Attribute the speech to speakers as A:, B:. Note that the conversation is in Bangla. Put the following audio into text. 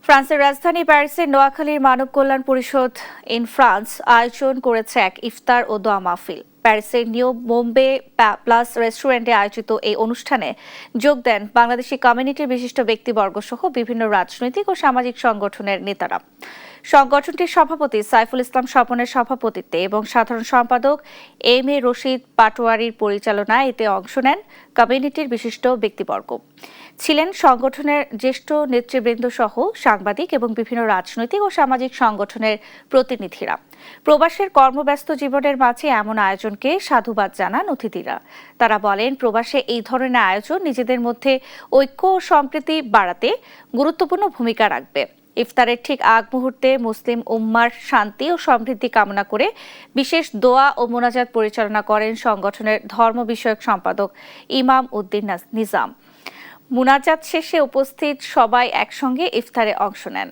A: ফ্রান্সের রাজধানী প্যারিসের নোয়াখালীর মানব কল্যাণ পরিষদ ইন ফ্রান্স আয়োজন করেছে এক ইফতার ও দোয়া মাহফিল। প্যারিসের নিউ বোম্বে প্লাস রেস্টুরেন্টে আয়োজিত এই অনুষ্ঠানে যোগ দেন বাংলাদেশি কমিউনিটির বিশিষ্ট ব্যক্তিবর্গ সহ বিভিন্ন রাজনৈতিক ও সামাজিক সংগঠনের নেতারা। সংগঠনটির সভাপতি সাইফুল ইসলাম স্বপনের সভাপতিত্বে এবং সাধারণ সম্পাদক এম এ রশিদ পাটোয়ারির পরিচালনায় এতে অংশ নেন কমিউনিটির বিশিষ্ট ব্যক্তিবর্গ। ছিলেন সংগঠনের জ্যেষ্ঠ নেতৃবৃন্দ সহ সাংবাদিক এবং বিভিন্ন রাজনৈতিক ও সামাজিক সংগঠনের প্রতিনিধিরা। প্রবাসের কর্মব্যস্ত জীবনের মাঝে এমন আয়োজনকে সাধুবাদ জানান অতিথিরা। তারা বলেন, প্রবাসে এই ধরনের আয়োজন নিজেদের মধ্যে ঐক্য ও সম্প্রীতি বাড়াতে গুরুত্বপূর্ণ ভূমিকা রাখবে। ইফতারের ঠিক আগ মুহূর্তে মুসলিম উম্মার শান্তি ও সমৃদ্ধি কামনা করে বিশেষ দোয়া ও মোনাজাত পরিচালনা করেন সংগঠনের ধর্ম বিষয়ক সম্পাদক ইমাম উদ্দিন নিজাম। মুনাজাত শেষে উপস্থিত সবাই একসঙ্গে ইফতারে অংশ নেন।